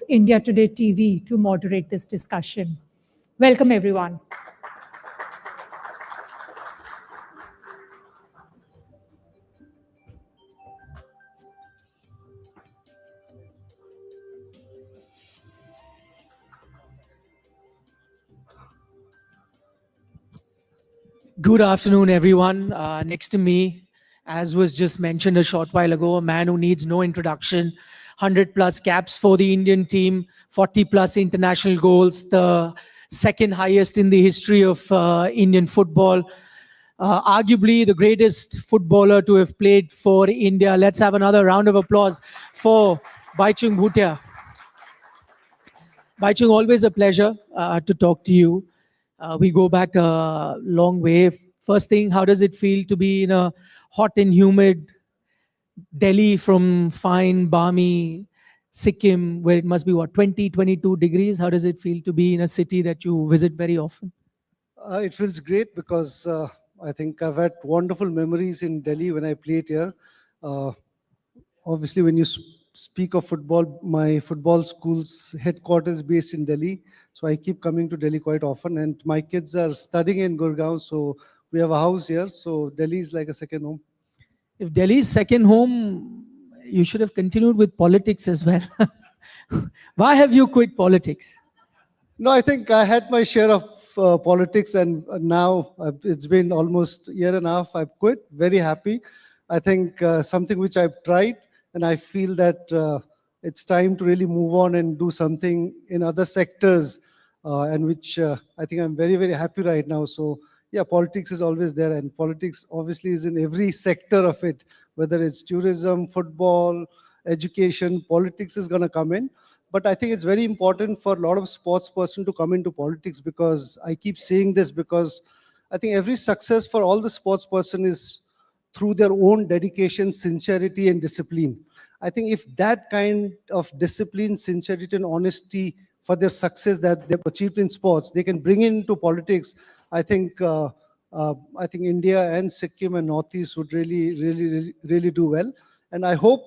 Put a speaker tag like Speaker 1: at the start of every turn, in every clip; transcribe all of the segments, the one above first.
Speaker 1: India Today TV to moderate this discussion. Welcome, everyone.
Speaker 2: Good afternoon, everyone. Next to me, as was just mentioned a short while ago, a man who needs no introduction, 100 plus caps for the Indian team, 40 plus international goals, the second highest in the history of Indian football. Arguably the greatest footballer to have played for India. Let's have another round of applause for Bhaichung Bhutia. Bhaichung, always a pleasure to talk to you. We go back a long way. First thing, how does it feel to be in a hot and humid Delhi from fine, balmy Sikkim, where it must be what, 20, 22 degrees? How does it feel to be in a city that you visit very often?
Speaker 3: It feels great because I think I've had wonderful memories in Delhi when I played here. Uh, Obviously, when you speak of football, my football school's headquarters is based in Delhi. So I keep coming to Delhi quite often. And my kids are studying in Gurgaon. So we have a house here. So Delhi is like a second home.
Speaker 2: If Delhi is second home, you should have continued with politics as well. Why have you quit politics?
Speaker 3: No, I think I had my share of politics, and now it's been almost a year and a half. I've quit. Very happy. I think something which I've tried, and I feel that it's time to really move on and do something in other sectors, and which I think I'm very, very happy right now. So yeah, politics is always there, and politics obviously is in every sector of it, whether it's tourism, football, education. Politics is going to come in. But I think it's very important for a lot of sports person to come into politics, because I keep saying this because I think every success for all the sports person is through their own dedication, sincerity, and discipline. I think if that kind of discipline, sincerity, and honesty for their success that they've achieved in sports, they can bring into politics. I think India and Sikkim and Northeast would really do well. And I hope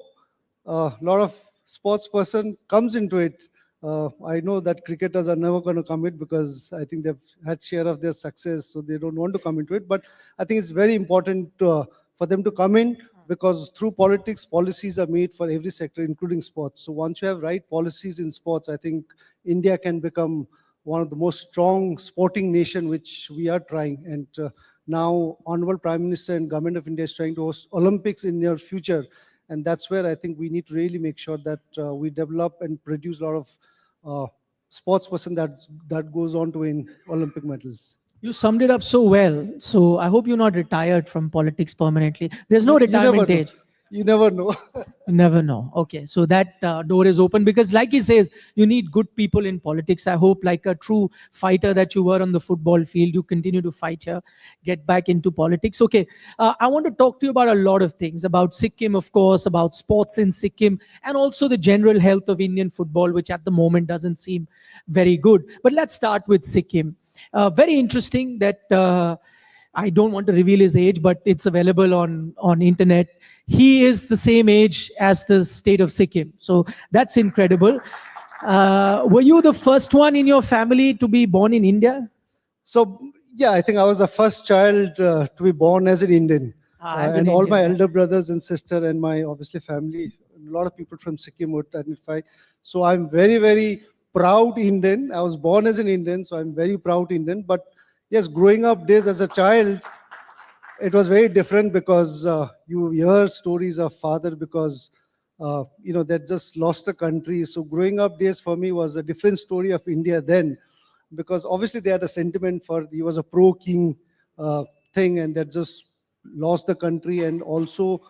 Speaker 3: a lot of sports person comes into it. I know that cricketers are never going to commit because I think they've had share of their success, so they don't want to come into it. But I think it's very important for them to come in, because through politics, policies are made for every sector, including sports. So once you have right policies in sports, I think India can become one of the most strong sporting nation, which we are trying. And now Honorable Prime Minister and Government of India is trying to host Olympics in near future. And that's where I think we need to really make sure that we develop and produce a lot of sports person that goes on to win Olympic medals.
Speaker 2: You summed it up so well. So I hope you're not retired from politics permanently. There's no retirement age.
Speaker 3: You never know.
Speaker 2: You never know. Okay, so that door is open, because like he says, you need good people in politics. I hope, like a true fighter that you were on the football field, you continue to fight here, get back into politics. Okay, I want to talk to you about a lot of things, about Sikkim, of course, about sports in Sikkim, and also the general health of Indian football, which at the moment doesn't seem very good. But let's start with Sikkim. Very interesting that I don't want to reveal his age, but it's available on internet. He is the same age as the state of Sikkim. So that's incredible. Were you the first one in your family to be born in India?
Speaker 3: So, yeah, I think I was the first child to be born as an Indian. And all my elder brothers and sister and my, obviously, family, a lot of people from Sikkim would identify. So I'm very, very proud Indian. I was born as an Indian, so I'm very proud Indian. But yes, growing up days as a child, it was very different, because you hear stories of father, because they just lost the country. So growing up days for me was a different story of India then, because obviously they had a sentiment for, he was a pro-king thing, and that just lost the country. And also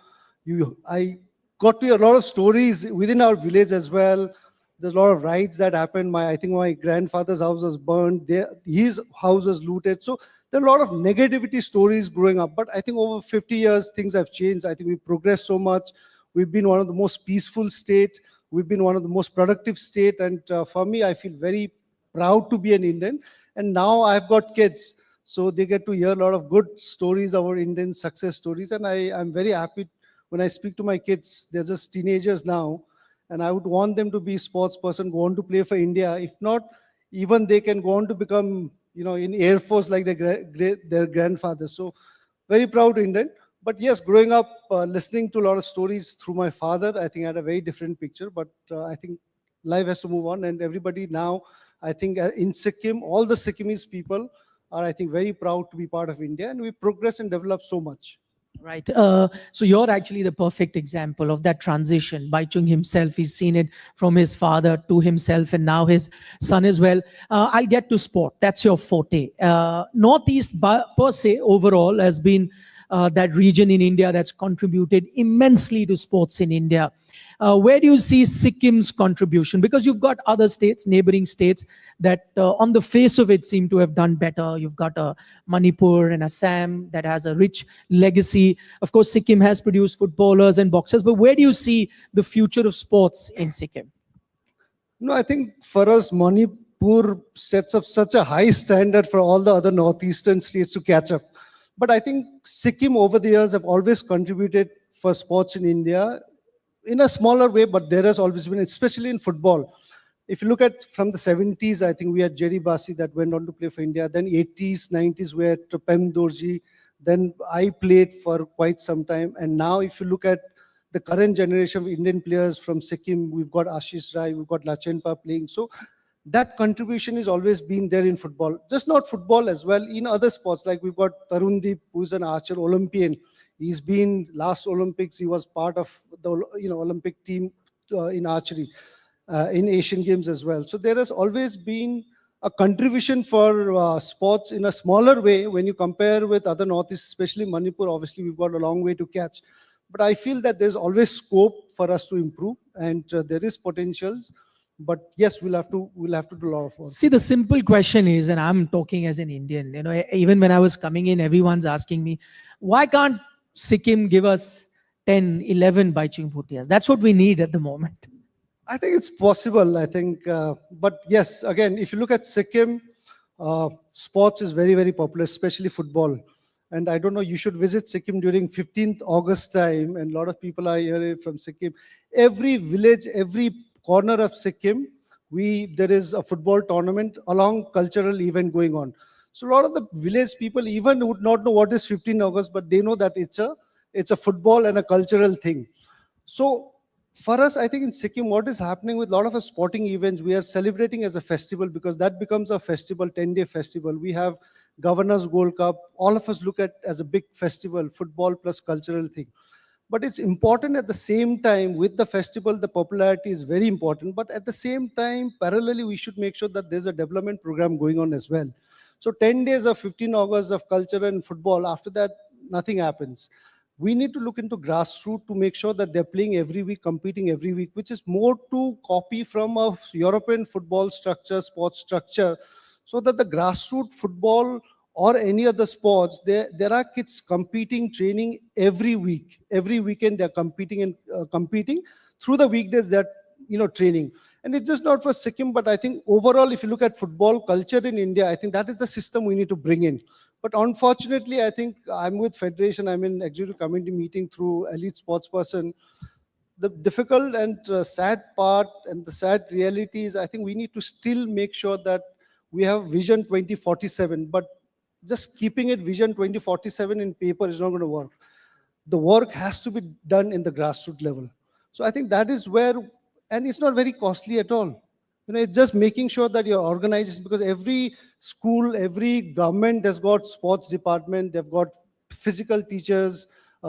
Speaker 3: I got to hear a lot of stories within our village as well. There's a lot of riots that happened. I think my grandfather's house was burned. His house was looted. So there are a lot of negativity stories growing up. But I think over 50 years, things have changed. I think we've progressed so much. We've been one of the most peaceful state. We've been one of the most productive state. And for me, I feel very proud to be an Indian. And now I've got kids, so they get to hear a lot of good stories, our Indian success stories. And I'm very happy when I speak to my kids. They're just teenagers now. and I would want them to be sports person, go on to play for India. If not, even they can go on to become, in Air Force like their grandfathers. So very proud Indian. But yes, growing up, listening to a lot of stories through my father, I think I had a very different picture. But I think life has to move on, and everybody now, I think in Sikkim, all the Sikkimese people are, I think, very proud to be part of India, and we progress and develop so much.
Speaker 2: Right. So you're actually the perfect example of that transition. Bhaichung himself, he's seen it from his father to himself and now his son as well. I'll get to sport. That's your forte. Northeast per se overall has been that region in India that's contributed immensely to sports in India. Where do you see Sikkim's contribution? Because you've got other states, neighboring states, that on the face of it seem to have done better. You've got Manipur and Assam that has a rich legacy. Of course, Sikkim has produced footballers and boxers, but where do you see the future of sports in Sikkim?
Speaker 3: No, I think for us, Manipur sets up such a high standard for all the other northeastern states to catch up. But I think Sikkim over the years have always contributed for sports in India in a smaller way, but there has always been, especially in football. If you look at from the 70s, I think we had Jerry Basi that went on to play for India. Then 80s, 90s, we had Pem Dorji. Then I played for quite some time. And now if you look at the current generation of Indian players from Sikkim, we've got Ashish Rai, we've got Lachenpa playing. So that contribution has always been there in football. Just not football as well, in other sports, like we've got Tarundeep, who's an archer, Olympian. He's been, last Olympics, he was part of the Olympic team in archery, in Asian Games as well. So there has always been a contribution for sports in a smaller way when you compare with other Northeast, especially Manipur. Obviously, we've got a long way to catch. But I feel that there's always scope for us to improve, and there is potentials. But yes, we'll have to do a lot of work.
Speaker 2: See, the simple question is, and I'm talking as an Indian, even when I was coming in, everyone's asking me, why can't Sikkim give us 10, 11 Bhaichung Bhutias? That's what we need at the moment.
Speaker 3: I think it's possible, I think. But yes, again, if you look at Sikkim, sports is very, very popular, especially football. And I don't know, you should visit Sikkim during 15th August time, and a lot of people are here from Sikkim. Every village, every corner of Sikkim, there is a football tournament along cultural event going on. So a lot of the village people even would not know what is 15th August, but they know that it's a football and a cultural thing. So for us, I think in Sikkim, what is happening with a lot of our sporting events, we are celebrating as a festival, because that becomes a festival, 10-day festival. We have Governor's Gold Cup. All of us look at as a big festival, football plus cultural thing. But it's important at the same time, with the festival, the popularity is very important. But at the same time, parallelly, we should make sure that there's a development program going on as well. So 10 days of 15 August of culture and football, after that, nothing happens. We need to look into Grassroot to make sure that they're playing every week, competing every week, which is more to copy from a European football structure, sports structure, so that the Grassroot football or any other sports, there are kids competing, training every week. Every weekend they're competing and competing. Through the weekdays they're training. And it's just not for Sikkim, but I think overall, if you look at football culture in India, I think that is the system we need to bring in. But unfortunately, I think I'm with Federation, I'm in executive committee meeting through elite sports person. The difficult and sad part and the sad reality is, I think we need to still make sure that we have Vision 2047, but just keeping it Vision 2047 in paper is not going to work. The work has to be done in the grassroots level. So I think that is where, and it's not very costly at all. It's just making sure that you're organized, because every school, every government has got sports department, they've got physical teachers,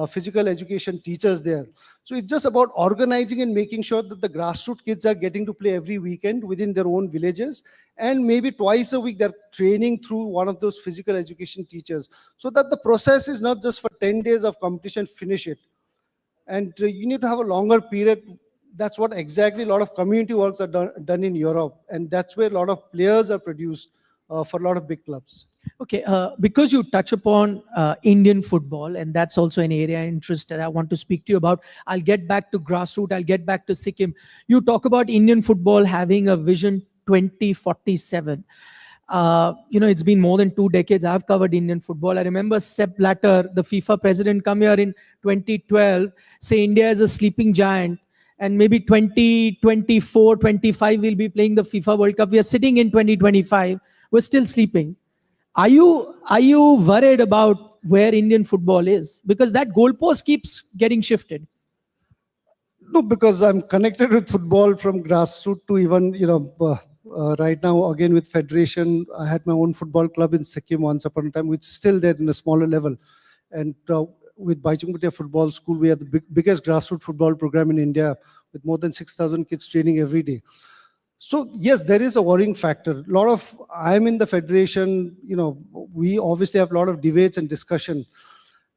Speaker 3: physical education teachers there. So it's just about organizing and making sure that the grassroots kids are getting to play every weekend within their own villages, and maybe twice a week they're training through one of those physical education teachers, so that the process is not just for 10 days of competition, finish it. And you need to have a longer period. That's what exactly a lot of community works are done in Europe, and that's where a lot of players are produced for a lot of big clubs.
Speaker 2: Okay, because you touch upon Indian football, and that's also an area of interest that I want to speak to you about. I'll get back to Grassroot, I'll get back to Sikkim. You talk about Indian football having a Vision 2047. It's been more than 2 decades I've covered Indian football. I remember Sepp Blatter, the FIFA president, come here in 2012, say India is a sleeping giant, and maybe 2024, 25 we'll be playing the FIFA World Cup. We are sitting in 2025. We're still sleeping. Are you worried about where Indian football is? Because that goalpost keeps getting shifted.
Speaker 3: No, because I'm connected with football from grassroots to even, right now, again with Federation, I had my own football club in Sikkim once upon a time, which is still there in a smaller level. And with Bhaichung Bhutia Football School, we are the biggest grassroots football program in India with more than 6,000 kids training every day. So yes, there is a worrying factor. I'm in the Federation, we obviously have a lot of debates and discussion.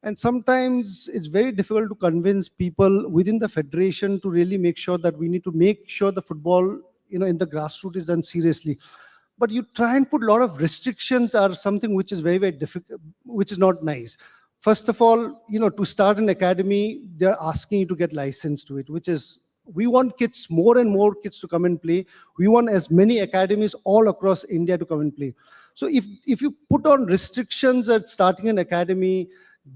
Speaker 3: And sometimes it's very difficult to convince people within the federation to really make sure that we need to make sure the football, in the grassroots is done seriously. But you try and put a lot of restrictions are something which is very, very difficult, which is not nice. First of all, to start an academy, they're asking you to get licensed to it, which is, we want kids, more and more kids to come and play. We want as many academies all across India to come and play. So if you put on restrictions at starting an academy,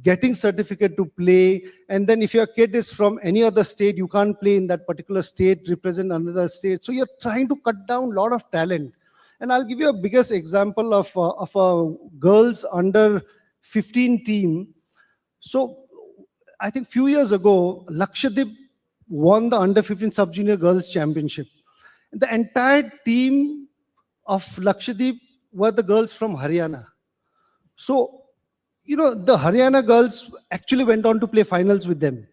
Speaker 3: getting certificate to play, and then if your kid is from any other state, you can't play in that particular state, represent another state. So you're trying to cut down a lot of talent. And I'll give you a biggest example of a girls under 15 team. So I think few years ago, Lakshadweep won the under 15 sub-junior girls championship. The entire team of Lakshadweep were the girls from Haryana. So the Haryana girls actually went on to play finals with them.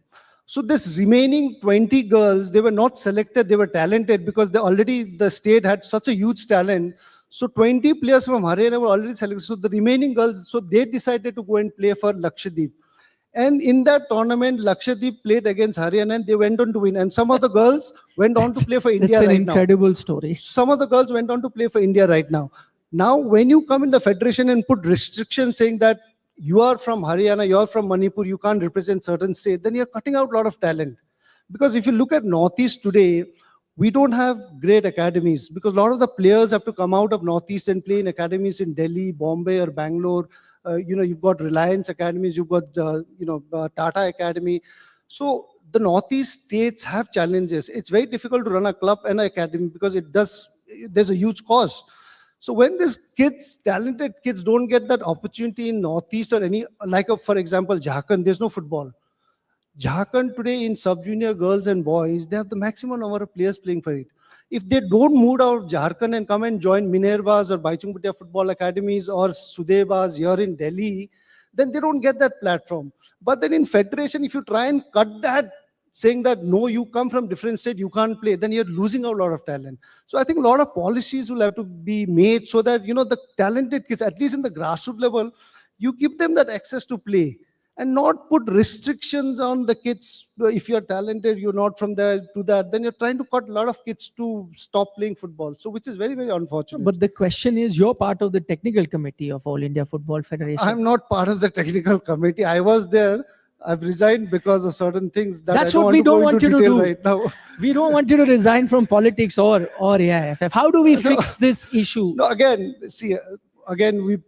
Speaker 3: So this remaining 20 girls, they were not selected, they were talented because the state had such a huge talent. So 20 players from Haryana were already selected. So the remaining girls, so they decided to go and play for Lakshadweep. And in that tournament, Lakshadweep played against Haryana and they went on to win. And some of the girls went on to play for India right now.
Speaker 2: It's an incredible story.
Speaker 3: Some of the girls went on to play for India right now. Now, when you come in the federation and put restrictions saying that you are from Haryana, you are from Manipur, you can't represent certain state, then you're cutting out a lot of talent. Because if you look at Northeast today, we don't have great academies because a lot of the players have to come out of Northeast and play in academies in Delhi, Bombay or Bangalore. You've got Reliance academies, you've got, Tata Academy. So the Northeast states have challenges. It's very difficult to run a club and an academy because there's a huge cost. So when these kids, talented kids don't get that opportunity in Northeast or for example, Jharkhand, there's no football. Jharkhand today in sub-junior girls and boys, they have the maximum number of players playing for it. If they don't move out of Jharkhand and come and join Minerva's or Bhaichung Bhutia football academies or Sudeba's here in Delhi, then they don't get that platform. But then in federation, if you try and cut that, saying that, no, you come from different state, you can't play, then you're losing out a lot of talent. So I think a lot of policies will have to be made so that, the talented kids, at least in the grassroots level, you give them that access to play and not put restrictions on the kids. If you're talented, you're not from there to that, then you're trying to cut a lot of kids to stop playing football. So which is very, very unfortunate.
Speaker 2: But the question is, you're part of the technical committee of All India Football Federation.
Speaker 3: I'm not part of the technical committee. I was there. I've resigned because of certain things that
Speaker 2: That's
Speaker 3: I don't
Speaker 2: what we don't
Speaker 3: want
Speaker 2: want
Speaker 3: to
Speaker 2: you to
Speaker 3: detail
Speaker 2: do
Speaker 3: right now.
Speaker 2: We don't want you to resign from politics or AIFF. How do we fix this issue?
Speaker 3: No, again, see, again,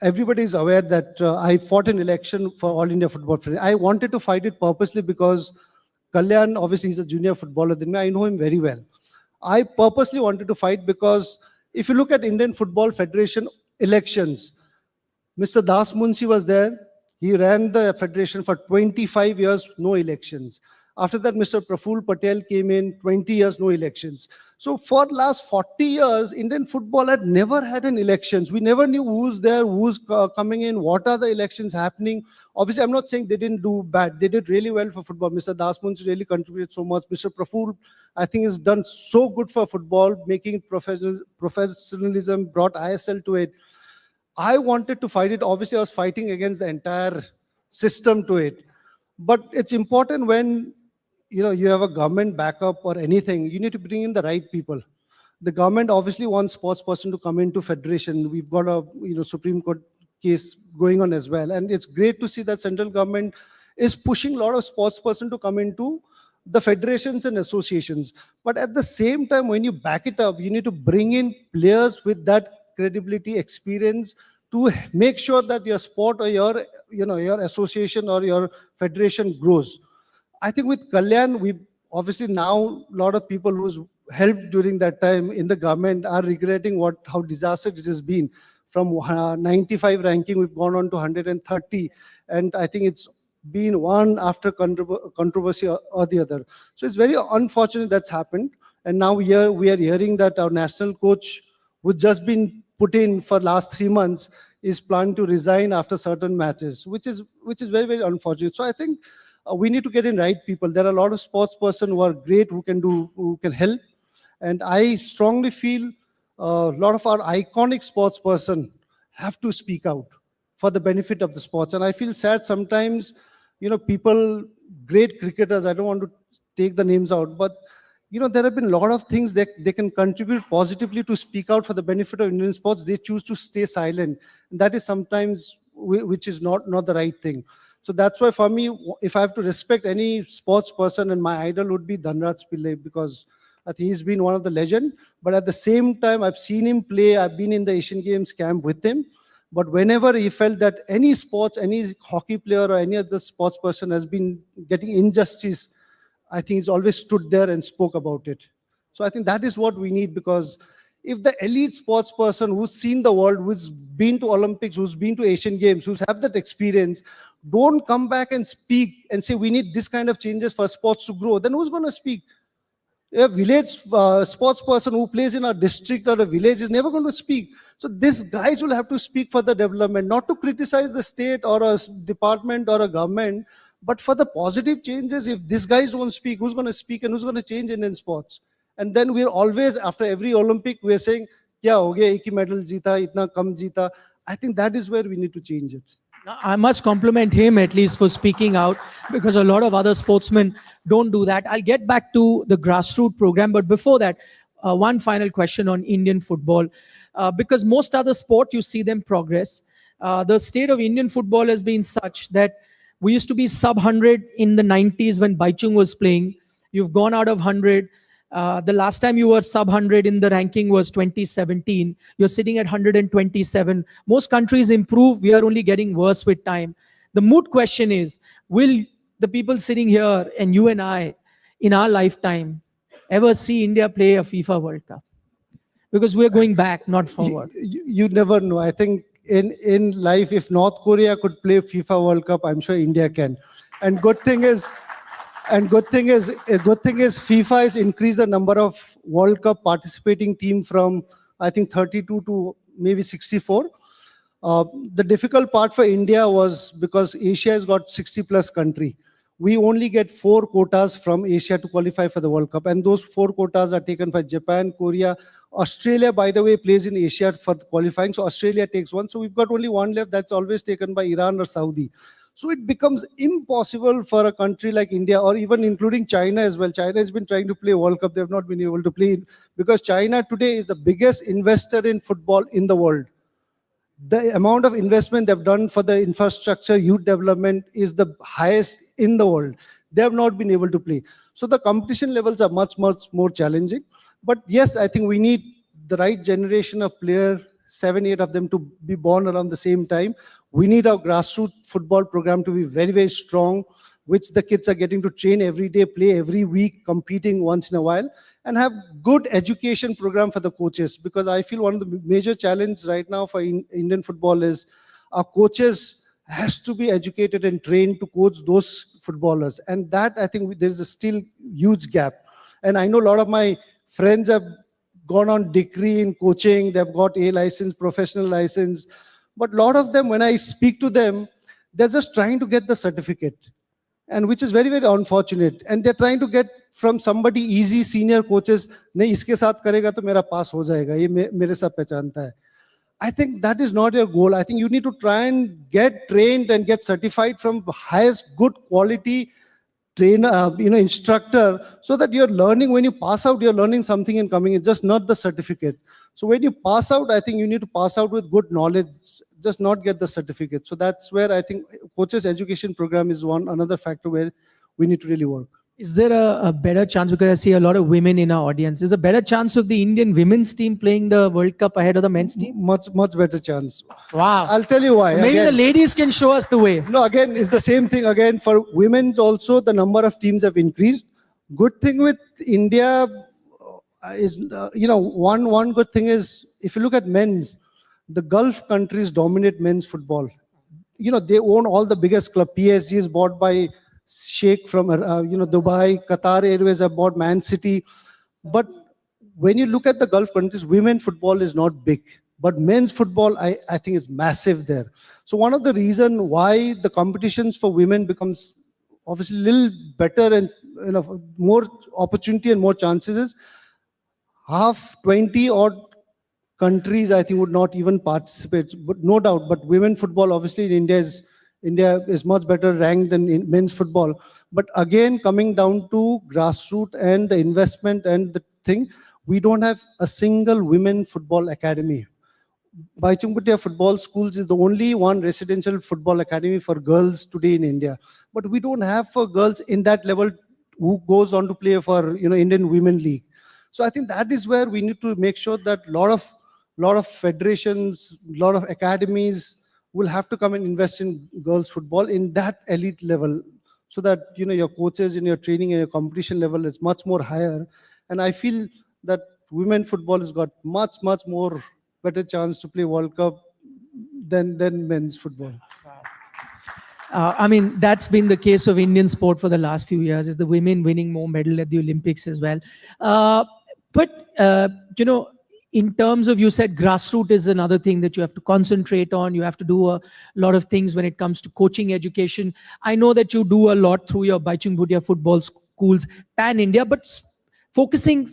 Speaker 3: everybody is aware that I fought an election for All India Football Federation. I wanted to fight it purposely because Kalyan, obviously, is a junior footballer than me. I know him very well. I purposely wanted to fight because if you look at Indian Football Federation elections, Mr. Das Munshi was there. He ran the federation for 25 years, no elections. After that, Mr. Praful Patel came in, 20 years, no elections. So for last 40 years, Indian football had never had an elections. We never knew who's there, who's coming in, what are the elections happening. Obviously, I'm not saying they didn't do bad. They did really well for football. Mr. Das Munshi really contributed so much. Mr. Praful, I think, has done so good for football, making it professionalism, brought ISL to it. I wanted to fight it. Obviously, I was fighting against the entire system to it. But it's important when you have a government backup or anything, you need to bring in the right people. The government obviously wants sports person to come into federation. We've got a Supreme Court case going on as well. And it's great to see that central government is pushing a lot of sports person to come into the federations and associations. But at the same time, when you back it up, you need to bring in players with that credibility, experience to make sure that your sport or your association or your federation grows. I think with Kalyan, we obviously now a lot of people who's helped during that time in the government are regretting how disastrous it has been. From 95 ranking, we've gone on to 130, and I think it's been one after controversy or the other. So it's very unfortunate that's happened. And now here we are hearing that our national coach, who's just been put in for last 3 months, is planning to resign after certain matches, which is very, very unfortunate. So I think we need to get in right people. There are a lot of sports person who are great, who can help. And I strongly feel a lot of our iconic sports person have to speak out for the benefit of the sports. And I feel sad sometimes, people, great cricketers, I don't want to take the names out, but there have been a lot of things that they can contribute positively to speak out for the benefit of Indian sports. They choose to stay silent. And that is sometimes which is not the right thing. So that's why for me, if I have to respect any sports person, and my idol would be Dhanraj Pillai, because I think he's been one of the legend. But at the same time, I've seen him play. I've been in the Asian Games camp with him. But whenever he felt that any hockey player or any other sports person has been getting injustice, I think he's always stood there and spoke about it. So I think that is what we need, because if the elite sports person who's seen the world, who's been to Olympics, who's been to Asian Games, who's have that experience, don't come back and speak and say we need this kind of changes for sports to grow, then who's going to speak? A village sports person who plays in a district or a village is never going to speak. So these guys will have to speak for the development, not to criticize the state or a department or a government, but for the positive changes. If these guys don't speak, who's going to speak and who's going to change Indian sports? And then we're always, after every Olympic, we're saying, kya ho gaya, ek hi medal jeeta, itna kam jeeta. I think that is where we need to change it.
Speaker 2: I must compliment him at least for speaking out, because a lot of other sportsmen don't do that. I'll get back to the Grassroot program, but before that, one final question on Indian football. Because most other sport, you see them progress. The state of Indian football has been such that we used to be sub 100 in the 90s when Bhaichung was playing. You've gone out of 100. The last time you were sub 100 in the ranking was 2017. You're sitting at 127. Most countries improve. We are only getting worse with time. The moot question is, will the people sitting here and you and I in our lifetime ever see India play a FIFA World Cup? Because we're going back, not forward.
Speaker 3: You never know. I think in life, if North Korea could play FIFA World Cup, I'm sure India can. And good thing is FIFA has increased the number of World Cup participating team from, I think, 32 to maybe 64. The difficult part for India was because Asia has got 60 plus country. We only get 4 quotas from Asia to qualify for the World Cup. And those 4 quotas are taken by Japan, Korea. Australia, by the way, plays in Asia for qualifying. So Australia takes 1. So we've got only 1 left. That's always taken by Iran or Saudi. So it becomes impossible for a country like India, or even including China as well. China has been trying to play World Cup. They have not been able to play, because China today is the biggest investor in football in the world. The amount of investment they've done for the infrastructure, youth development is the highest in the world. They have not been able to play. So the competition levels are much, much more challenging. But yes, I think we need the right generation of players, 7, 8 of them to be born around the same time. We need our grassroots football program to be very, very strong, which the kids are getting to train every day, play every week, competing once in a while, and have good education program for the coaches. Because I feel one of the major challenges right now for Indian football is our coaches has to be educated and trained to coach those footballers. And that, I think, there is a still huge gap. And I know a lot of my friends have gone on degree in coaching, they've got A license, professional license. But a lot of them, when I speak to them, they're just trying to get the certificate, and which is very, very unfortunate. And they're trying to get from somebody easy, senior coaches, nahi iske saath karega to mera pass ho jayega, ye mere saath pehchanta hai. I think that is not your goal. I think you need to try and get trained and get certified from highest good quality trainer, instructor, so that you're learning. When you pass out, you're learning something and coming in, just not the certificate. So when you pass out, I think you need to pass out with good knowledge, just not get the certificate. So that's where I think coaches education program is another factor where we need to really work.
Speaker 2: Is there a better chance, because I see a lot of women in our audience, is a better chance of the Indian women's team playing the World Cup ahead of the men's team?
Speaker 3: Much better chance.
Speaker 2: Wow.
Speaker 3: I'll tell you why.
Speaker 2: So maybe the
Speaker 3: Again,
Speaker 2: ladies can show us the way.
Speaker 3: no, again, it's the same thing. Again, for women's also, the number of teams have increased. Good thing with India is, one good thing is, if you look at men's, the Gulf countries dominate men's football. They own all the biggest club. PSG is bought by Sheikh from, Dubai. Qatar Airways have bought Man City. But when you look at the Gulf countries, women football is not big. But men's football, I think is massive there. So one of the reason why the competitions for women becomes obviously a little better and more opportunity and more chances is half 20 odd countries I think would not even participate, but no doubt. But women football obviously in India is much better ranked than in men's football. But again, coming down to grassroots and the investment and the thing, we don't have a single women football academy. Bhaichung Bhutia Football Schools is the only one residential football academy for girls today in India. But we don't have for girls in that level who goes on to play for Indian Women League. So I think that is where we need to make sure that lot of federations, lot of academies will have to come and invest in girls football in that elite level, so that your coaches in your training and your competition level is much more higher. And I feel that women football has got much more better chance to play World Cup than men's football.
Speaker 2: I mean, that's been the case of Indian sport for the last few years, is the women winning more medal at the Olympics as well. But in terms of, you said grassroots is another thing that you have to concentrate on. You have to do a lot of things when it comes to coaching education. I know that you do a lot through your Bhaichung Bhutia football schools, pan-India, but focusing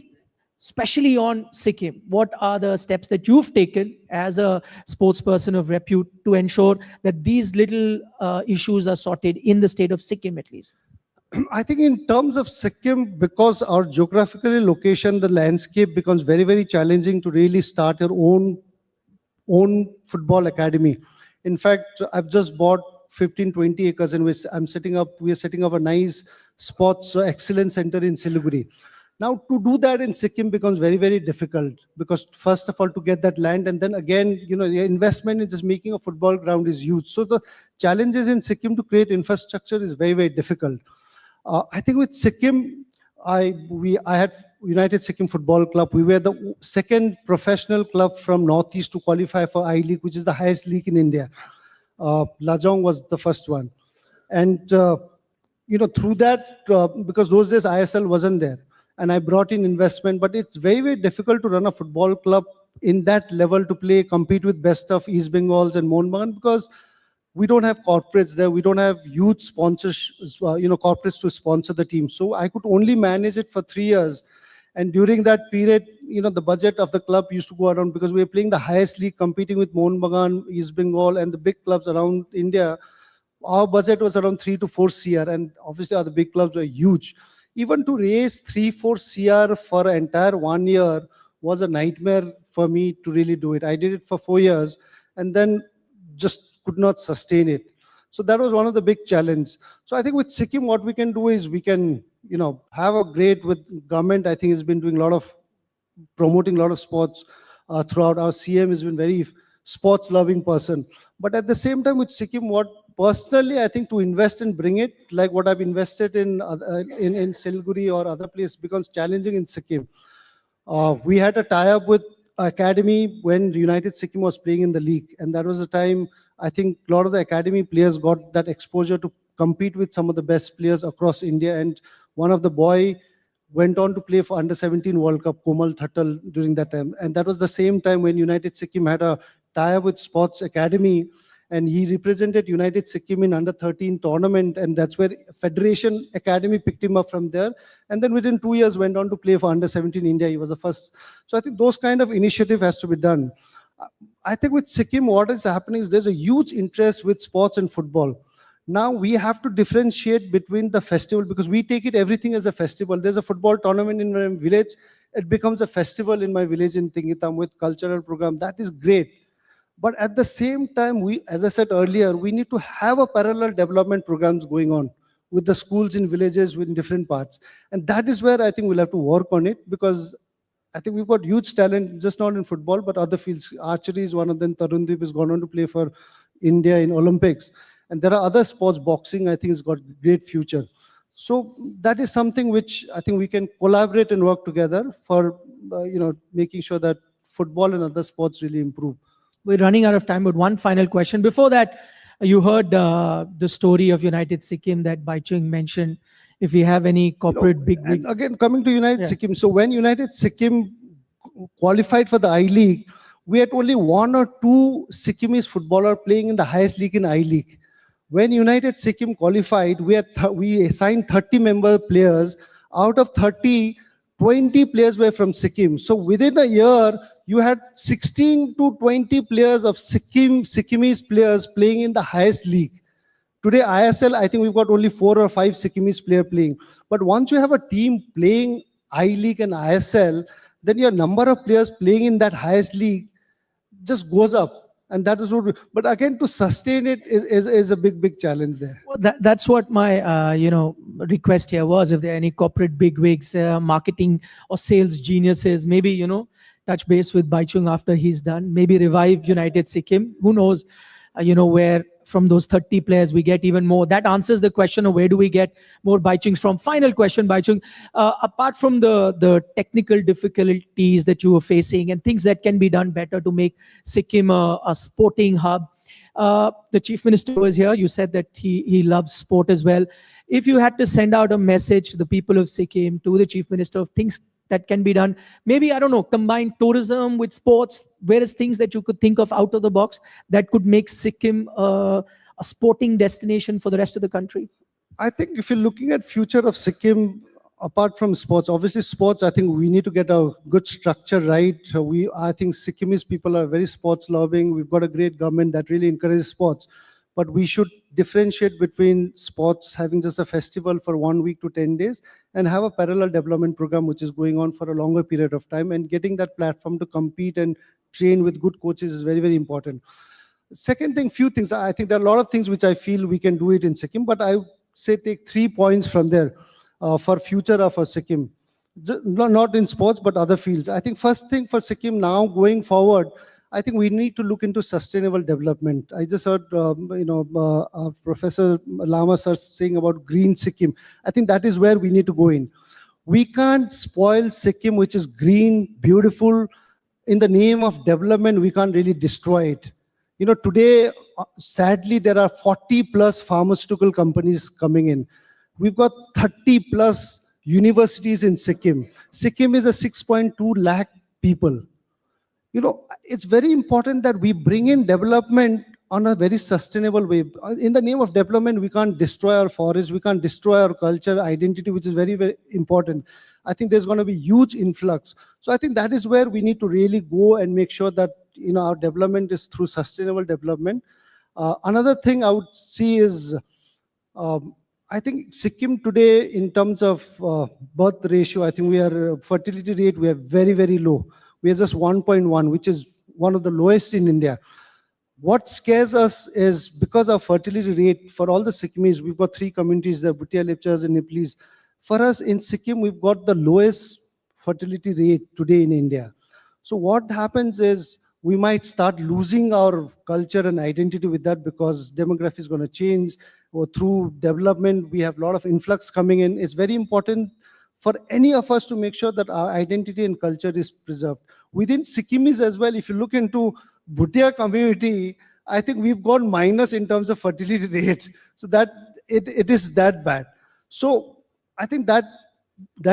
Speaker 2: especially on Sikkim. What are the steps that you've taken as a sports person of repute to ensure that these little issues are sorted in the state of Sikkim at least?
Speaker 3: I think in terms of Sikkim, because our geographical location, the landscape becomes very challenging to really start your own football academy. In fact, I've just bought 15-20 acres and we are setting up a nice sports excellence center in Siliguri. Now, to do that in Sikkim becomes very difficult, because first of all, to get that land, and then again, the investment in just making a football ground is huge. So the challenges in Sikkim to create infrastructure is very difficult. I think with Sikkim, I had United Sikkim Football Club. We were the second professional club from Northeast to qualify for I-League, which is the highest league in India. Lajong was the first one. And, through that, because those days ISL wasn't there, and I brought in investment, but it's very difficult to run a football club in that level to compete with best of East Bengals and Mohun Bagan, because we don't have corporates there. We don't have huge sponsors, corporates to sponsor the team. So I could only manage it for 3 years. And during that period, the budget of the club used to go around, because we were playing the highest league, competing with Mohun Bagan, East Bengal, and the big clubs around India. Our budget was around 3 to 4 CR, and obviously other big clubs were huge. Even to raise 3-4 CR for an entire 1 year was a nightmare for me to really do it. I did it for 4 years and then just could not sustain it. So that was one of the big challenges. So I think with Sikkim, what we can do is we can, have a great with government. I think has been doing a lot of promoting a lot of sports throughout. Our CM has been very sports loving person. But at the same time with Sikkim, what personally I think to invest and bring it, like what I've invested in Siliguri or other place, becomes challenging in Sikkim. We had a tie-up with academy when United Sikkim was playing in the league, and that was the time I think a lot of the academy players got that exposure to compete with some of the best players across India. And one of the boy went on to play for Under-17 World Cup, Komal Thattal, during that time. And that was the same time when United Sikkim had a tie-up with Sports Academy, and he represented United Sikkim in Under-13 tournament, and that's where Federation Academy picked him up from there. And then within 2 years went on to play for Under-17 India. He was the first. So I think those kind of initiative has to be done. I think with Sikkim, what is happening is there's a huge interest with sports and football. Now we have to differentiate between the festival, because we take everything as a festival. There's a football tournament in my village. It becomes a festival in my village in Tingitam with cultural program. That is great. But at the same time, as I said earlier, we need to have a parallel development programs going on. with the schools in villages in different parts. And that is where I think we'll have to work on it, because I think we've got huge talent, just not in football, but other fields. Archery is one of them. Tarundeep has gone on to play for India in Olympics. And there are other sports. Boxing, I think, has got great future. So that is something which I think we can collaborate and work together for, making sure that football and other sports really improve.
Speaker 2: We're running out of time, but one final question. Before that, you heard the story of United Sikkim that Bhaichung mentioned. If we have any corporate big
Speaker 3: And again, coming to United Sikkim, so when United Sikkim qualified for the I League, we had only one or two Sikkimese footballer playing in the highest league in I League. When United Sikkim qualified, we assigned 30-member players. Out of 30, 20 players were from Sikkim. So within a year, you had 16 to 20 players of Sikkimese players playing in the highest league. Today, ISL, I think we've got only 4 or 5 Sikkimese players playing. But once you have a team playing I-League and ISL, then your number of players playing in that highest league just goes up. And that is what, but again, to sustain it is a big challenge there.
Speaker 2: Well, that's what my request here was. If there are any corporate bigwigs, marketing or sales geniuses, maybe touch base with Bhaichung after he's done. Maybe revive United Sikkim. Who knows? Where from those 30 players we get even more. That answers the question of where do we get more Bhaichungs from. Final question, Bhaichung. Apart from the technical difficulties that you were facing and things that can be done better to make Sikkim a sporting hub, the Chief Minister was here. You said that he loves sport as well. If you had to send out a message to the people of Sikkim, to the Chief Minister, of things that can be done, maybe, I don't know, combine tourism with sports, various things that you could think of out of the box that could make Sikkim a sporting destination for the rest of the country?
Speaker 3: I think if you're looking at future of Sikkim, apart from sports, obviously sports, I think we need to get a good structure right. I think Sikkimese people are very sports loving. We've got a great government that really encourages sports. But we should differentiate between sports, having just a festival for 1 week to 10 days, and have a parallel development program which is going on for a longer period of time, and getting that platform to compete and train with good coaches is very important. Second thing, few things. I think there are a lot of things which I feel we can do it in Sikkim, but I would say take 3 points from there for future of Sikkim. Not in sports, but other fields. I think first thing for Sikkim now going forward, I think we need to look into sustainable development. I just heard, Professor Lama sir saying about green Sikkim. I think that is where we need to go in. We can't spoil Sikkim, which is green, beautiful. In the name of development, we can't really destroy it. Today, sadly, there are 40 plus pharmaceutical companies coming in. We've got 30 plus universities in Sikkim. Sikkim is a 6.2 lakh people. It's very important that we bring in development on a very sustainable way. In the name of development, we can't destroy our forests, we can't destroy our culture, identity, which is very important. I think there's going to be huge influx. So I think that is where we need to really go and make sure that our development is through sustainable development. Another thing I would see is, I think Sikkim today, in terms of birth ratio, I think fertility rate, we are very low. We are just 1.1, which is one of the lowest in India. What scares us is because of fertility rate for all the Sikkimese, we've got 3 communities, the Bhutia, Lepchas and Nepalese. For us in Sikkim, we've got the lowest fertility rate today in India. So what happens is we might start losing our culture and identity with that, because demography is going to change, or through development, we have a lot of influx coming in. It's very important for any of us to make sure that our identity and culture is preserved. Within Sikkimese as well, if you look into Bhutia community, I think we've gone minus in terms of fertility rate. So that it is that bad. So I think that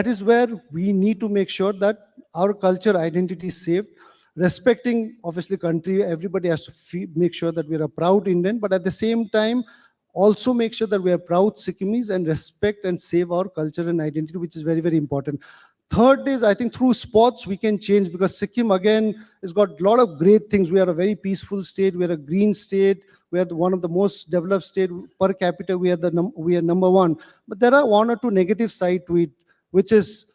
Speaker 3: is where we need to make sure that our culture identity is saved, respecting obviously country. Everybody has to make sure that we are a proud Indian, but at the same time, also make sure that we are proud Sikkimese and respect and save our culture and identity, which is very important. Third is, I think through sports we can change, because Sikkim again has got a lot of great things. We are a very peaceful state. We are a green state. We are one of the most developed state per capita. We are number 1. But there are 1 or 2 negative side to it, which is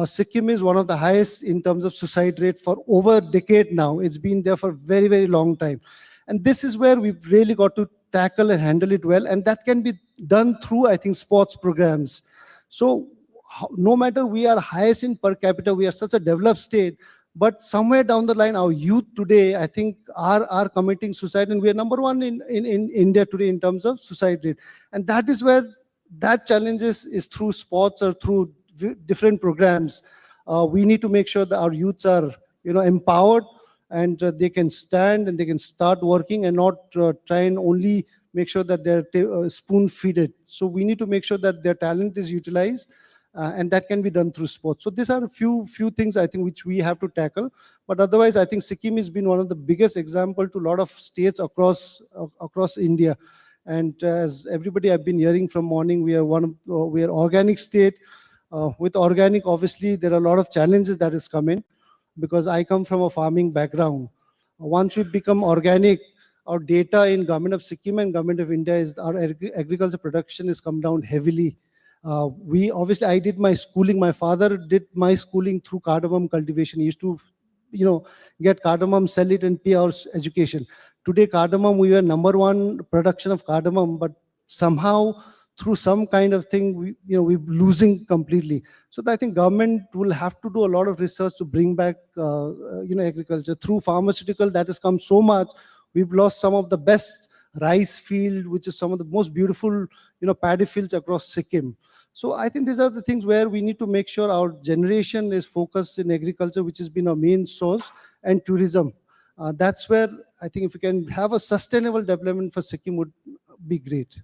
Speaker 3: Sikkim is one of the highest in terms of suicide rate for over a decade now. It's been there for a very long time. And this is where we've really got to tackle and handle it well. And that can be done through, I think, sports programs. So no matter we are highest in per capita, we are such a developed state, but somewhere down the line, our youth today, I think, are committing suicide, and we are number one in India today in terms of suicide rate. And that is where that challenge is through sports or through different programs. We need to make sure that our youths are, empowered, and they can stand and they can start working, and not try and only make sure that they're spoon-feeded. So we need to make sure that their talent is utilized, and that can be done through sports. So these are a few things, I think, which we have to tackle. But otherwise, I think Sikkim has been one of the biggest example to a lot of states across India. And as everybody I've been hearing from morning, we are we are organic state. With organic, obviously, there are a lot of challenges that has come in, because I come from a farming background. Once we become organic, our data in government of Sikkim and government of India is our agriculture production has come down heavily. I did my schooling. My father did my schooling through cardamom cultivation. He used to, get cardamom, sell it, and pay our education. Today, cardamom, we were number one production of cardamom, but somehow through some kind of thing, we're losing completely. So I think government will have to do a lot of research to bring back, agriculture. Through pharmaceutical, that has come so much. We've lost some of the best rice field, which is some of the most beautiful, paddy fields across Sikkim. So I think these are the things where we need to make sure our generation is focused in agriculture, which has been our main source, and tourism. That's where I think if we can have a sustainable development for Sikkim would be great.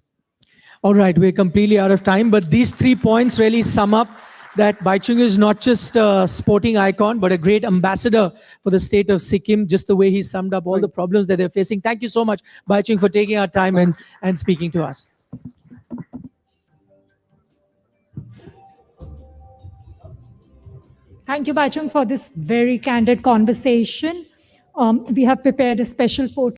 Speaker 2: All right, we're completely out of time, but these 3 points really sum up that Bhaichung is not just a sporting icon, but a great ambassador for the state of Sikkim, just the way he summed up all the problems that they're facing. Thank you so much, Bhaichung, for taking our time and speaking to us.
Speaker 1: Thank you, Bhaichung, for this very candid conversation. We have prepared a special portrait